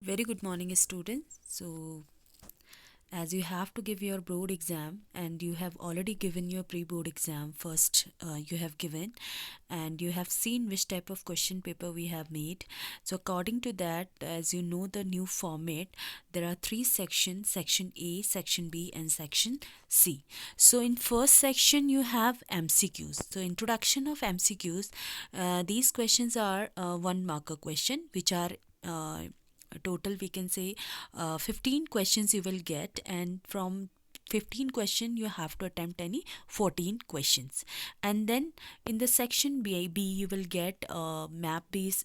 Very good morning, students. So, as you have to give your board exam and you have already given your pre-board exam first, you have given and you have seen which type of question paper we have made. So, according to that, as you know the new format, there are three sections: section A, section B, and section C. So, in first section, you have MCQs. So, introduction of MCQs. These questions are one marker question, which are total we can say 15 questions you will get, and from 15 question you have to attempt any 14 questions. And then in the section B you will get map based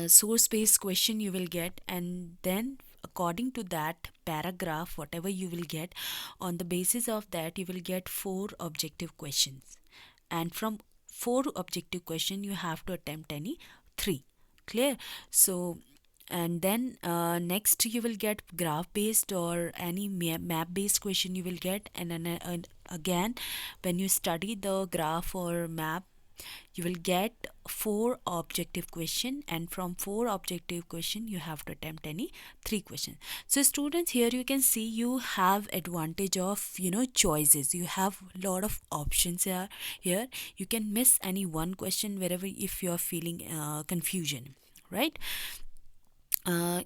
source based question you will get, and then according to that paragraph whatever you will get, on the basis of that you will get four objective questions, and from four objective question you have to attempt any three. Clear? So and then next you will get graph based or any map based question you will get, and then again when you study the graph or map you will get four objective question, and from four objective question you have to attempt any three questions. So students, here you can see you have advantage of choices. You have lot of options here. You can miss any one question wherever if you are feeling confusion, right?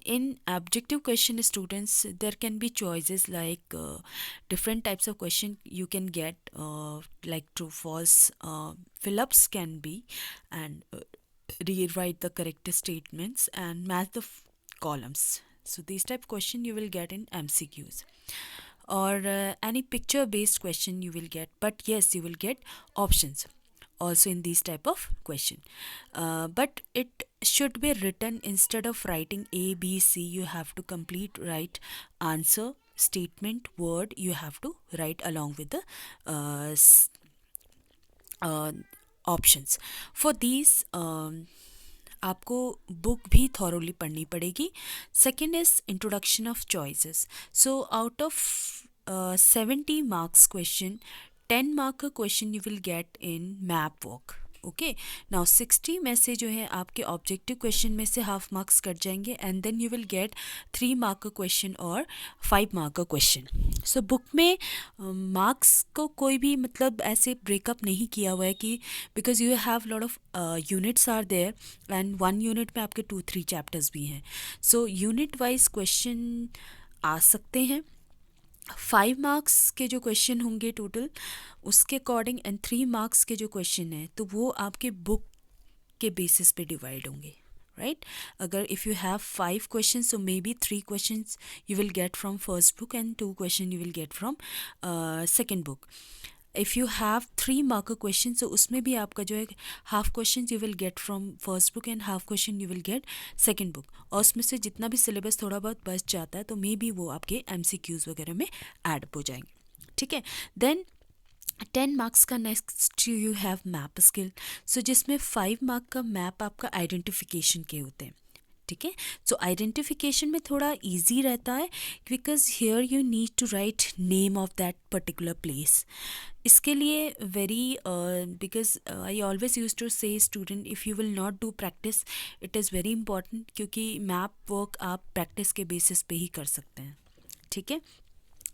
In objective question students, there can be choices like different types of question you can get, like true false fill-ups can be, and rewrite the correct statements and match the columns. So these type question you will get in MCQs, or any picture based question you will get, but yes, you will get options also in these type of question. But it should be written instead of writing A B C. You have to complete write answer statement word, you have to write along with the uh, options. For these आपको book भी thoroughly पढ़नी पड़ेगी. Second is introduction of choices. So out of 70 marks question, 10 mark का question you will get in map walk. Okay, now 60 में से जो है आपके ऑब्जेक्टिव क्वेश्चन में से हाफ मार्क्स कट जाएंगे, and then you will get 3 mark का क्वेश्चन और 5 मार्क का क्वेश्चन. सो बुक में मार्क्स को कोई भी मतलब ऐसे ब्रेकअप नहीं किया हुआ है कि because you have lot of units are there, and one unit में आपके 2-3 चैप्टर्स भी हैं. सो यूनिट वाइज क्वेश्चन आ सकते हैं. 5 मार्क्स के जो क्वेश्चन होंगे टोटल उसके अकॉर्डिंग, एंड 3 मार्क्स के जो क्वेश्चन हैं तो वो आपके बुक के बेसिस पे डिवाइड होंगे, राइट? अगर if you have 5 question so may be 3 question you will get from first book and 2 question you will get from second book. If you have 3 mark question तो उसमें भी आपका जो है half question you will get from first book and half question you will gate second book, और उसमें से जितना भी सिलेबस थोड़ा बहुत बच जाता है तो मे बी वो आपके MCQs वगैरह में ऐड हो जाएंगे. ठीक है. देन 10 मार्क्स का next you have map skill. So जिसमें 5 मार्क का मैप आपका आइडेंटिफिकेशन के होते हैं. ठीक है. सो आइडेंटिफिकेशन में थोड़ा इजी रहता है because here you need to write name of that particular place. इसके लिए very because I always use to say student if you will not do practice it is very important, क्योंकि map work आप practice के basis पे ही कर सकते हैं. ठीक है.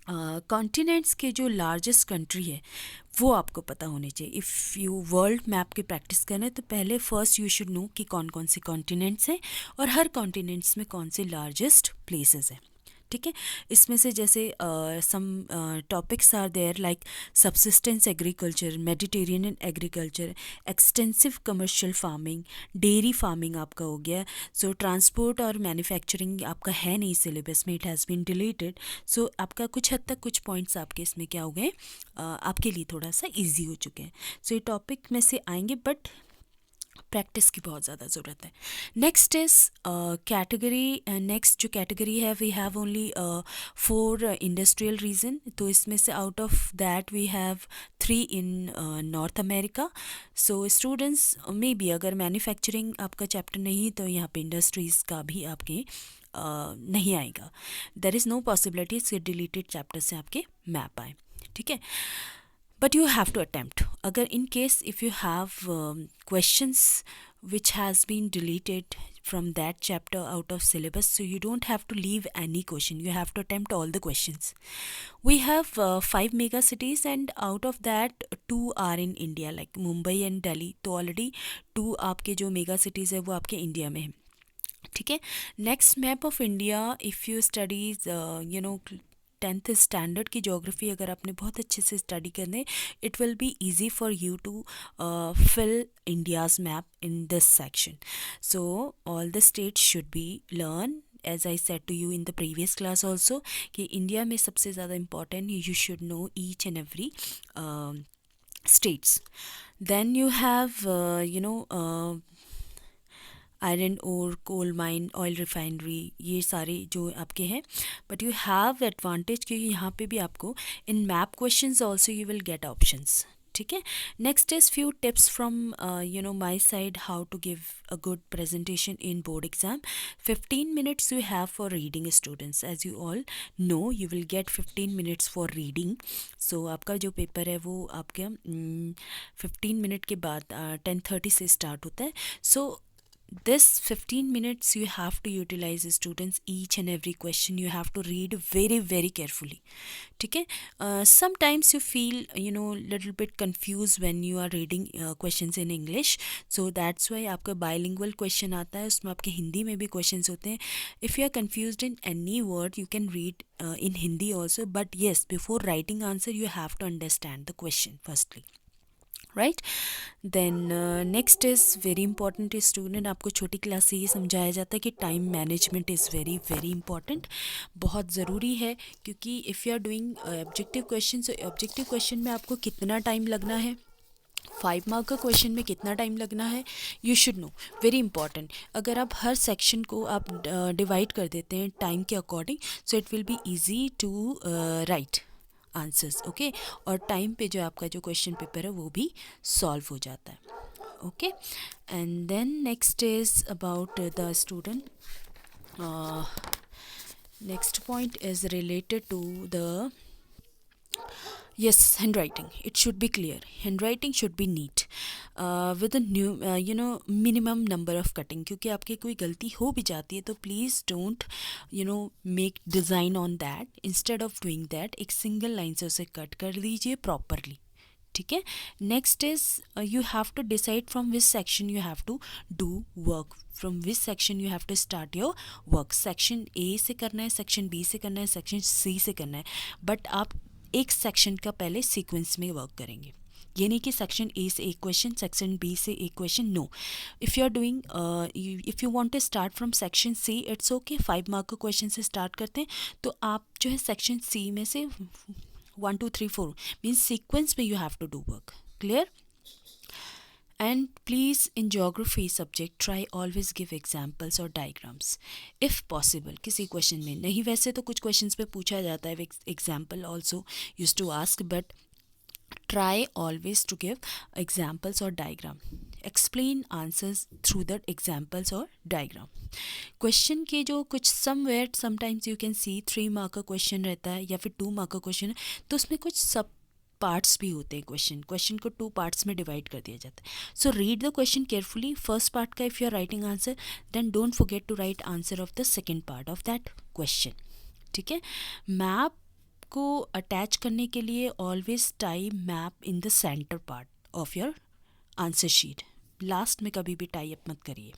कॉन्टिनेंट्स के जो लार्जेस्ट कंट्री है वो आपको पता होने चाहिए. इफ़ यू वर्ल्ड मैप की प्रैक्टिस करें तो पहले फर्स्ट यू शुड नो कि कौन कौन से कॉन्टिनेंट्स हैं और हर कॉन्टिनेंट्स में कौन से लार्जेस्ट प्लेसेस हैं. ठीक है. इसमें से जैसे some topics are there like subsistence agriculture, Mediterranean agriculture, extensive commercial farming, dairy farming आपका हो गया. सो ट्रांसपोर्ट और मैन्युफैक्चरिंग आपका है नहीं सिलेबस में, इट हैज़ बीन डिलीटेड. सो आपका कुछ हद तक कुछ पॉइंट्स आपके इसमें क्या हो गए, आपके लिए थोड़ा सा ईजी हो चुके हैं. सो ये टॉपिक में से आएंगे बट प्रैक्टिस की बहुत ज़्यादा ज़रूरत है. Next is category. नेक्स्ट जो कैटेगरी है we have only 4 industrial region. तो इसमें से out of that we have 3 in North America. So students may be अगर मैन्युफैक्चरिंग आपका चैप्टर नहीं तो यहाँ पे इंडस्ट्रीज़ का भी आपके नहीं आएगा. देयर इज़ नो पॉसिबिलिटी इसके डिलीटेड चैप्टर से आपके मैप आए. ठीक है. but you have to attempt. Agar in case if you have questions which has been deleted from that chapter out of syllabus, so you don't have to leave any question. You have to attempt all the questions. We have 5 mega cities, and out of that 2 are in India, like Mumbai and Delhi. तो already 2 आपके जो mega cities है वो आपके India में है. ठीक है. Next map of India, if you studies tenth standard की ज्योग्राफी अगर आपने बहुत अच्छे से स्टडी करने, it will be easy for you to fill India's map in this section. So all the states should be learn, as I said to you in the previous class also, कि India में सबसे ज़्यादा important you should know each and every states. Then you have iron और coal mine, oil refinery, ये सारे जो आपके हैं. बट यू हैव एडवांटेज क्योंकि यहाँ पे भी आपको in map questions also you will get options. ठीक है. Next is few tips from my side how to give a good presentation in board exam. 15 minutes you have for reading students. As you all know, you will get 15 minutes for reading. So आपका जो paper है वो आपके 15 minute के बाद 10:30 से start होता है. So this 15 minutes you have to utilize students. Each and every question you have to read very very carefully. ठीक है. Sometimes you feel little bit confused when you are reading questions in English, so that's why आपका bilingual question आता है, उसमें आपके हिंदी में भी questions होते हैं. If you are confused in any word you can read in Hindi also, but yes, before writing answer you have to understand the question firstly. Right. Then next is very important student. आपको छोटी class से ये समझाया जाता है कि time management is very very important, बहुत ज़रूरी है. क्योंकि if you are doing objective question, so objective question में आपको कितना टाइम लगना है, 5 मार्क का क्वेश्चन में कितना टाइम लगना है, you should no. Very important. अगर आप हर सेक्शन को आप डिवाइड कर देते हैं टाइम के according, so it will be easy to write answers. Okay. और टाइम पे जो आपका जो क्वेश्चन पेपर है वो भी सॉल्व हो जाता है. Okay. And then next is about the student. Next point is related to the yes, handwriting. It should be clear. Handwriting should be neat with a new minimum number of cutting. क्योंकि आपके कोई गलती हो भी जाती है तो please don't make design on that. Instead of doing that एक सिंगल लाइन से उसे कट कर लीजिए प्रॉपरली. ठीक है. Next is you have to decide from which section you have to do work, from which section you have to start your work. Section A से करना है, सेक्शन बी से करना है, सेक्शन सी से करना है, बट आप एक सेक्शन का पहले सीक्वेंस में वर्क करेंगे. ये नहीं कि सेक्शन ए से एक क्वेश्चन, सेक्शन बी से एक question. No. If you are doing, if you want to start from section C, it's okay. 5 mark का क्वेश्चन से स्टार्ट करते हैं, तो आप जो है सेक्शन सी में से 1 2 3 4 मीन्स सीक्वेंस में you have to do work. Clear. And please, in geography subject, try always give examples or diagrams if possible. किसी क्वेश्चन में नहीं, वैसे तो कुछ क्वेश्चंस पे पूछा जाता है, example also used to ask, but try always to give examples or diagram. Explain answers through the examples or diagram. Question के जो कुछ somewhere sometimes you can see 3 mark का क्वेश्चन रहता है या फिर 2 मार्क का क्वेश्चन है, तो उसमें कुछ सब पार्ट्स भी होते हैं. क्वेश्चन को 2 पार्ट्स में डिवाइड कर दिया जाता है. So read the question carefully. First part का if you are writing answer, then don't forget to write answer of the second part of that question. ठीक है. मैप को अटैच करने के लिए always tie map in the centre part of your answer sheet. Last में कभी भी tie up मत करिए.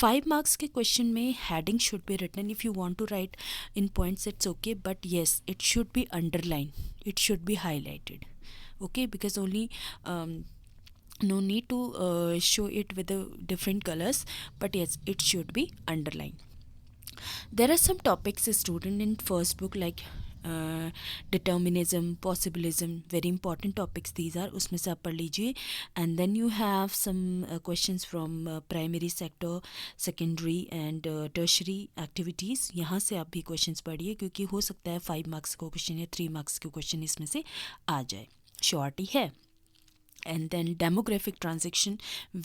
5 मार्क्स के क्वेश्चन में heading should be written. If you want to write in points it's okay, but yes it should be underline, it should be highlighted. Okay, because only no need to show it with the different colors, but yes, it should be underlined. There are some topics student in first book like determinism, possibilism, very important topics these are. उसमें से आप पढ़ लीजिए. And then you have some questions from primary sector, secondary and tertiary activities. यहाँ से आप भी questions पढ़िए, क्योंकि हो सकता है 5 मार्क्स का क्वेश्चन या 3 मार्क्स के क्वेश्चन इसमें से आ जाए. श्योरिटी है. and then demographic transaction,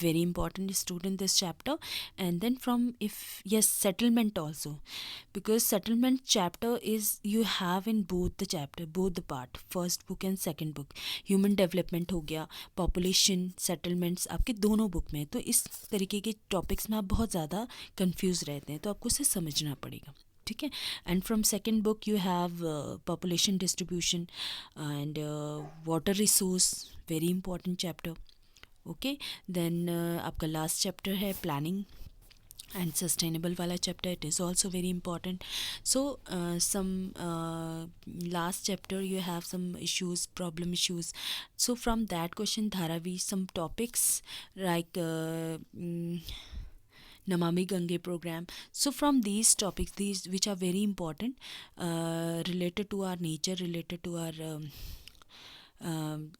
very important student this chapter. And then from, if yes, settlement also, because settlement chapter is you have in both the chapter, both the part, first book and second book. Human development हो गया, population, settlements आपके दोनों book में, तो इस तरीके के topics में आप बहुत ज़्यादा कंफ्यूज रहते हैं, तो आपको उसे समझना पड़ेगा, ठीक है. And from second book you have population distribution and water resource, very important chapter. Okay, then आपका लास्ट चैप्टर है planning and sustainable wala chapter, it is also very important. So some last chapter you have some issues, problem issues. So from that question dharavi, some topics like Namami Gange program. So from these topics, these which are very important, related to our nature, related to our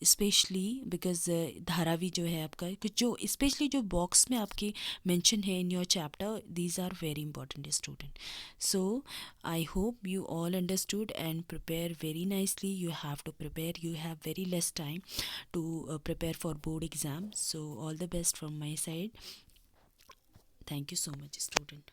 specially because Dharavi जो है आपका, कुछ जो specially जो box में आपके mention है in your chapter, these are very important student. So I hope you all understood and prepare very nicely. You have to prepare, you have very less time to prepare for board exam. So all the best from my side. Thank you so much, student.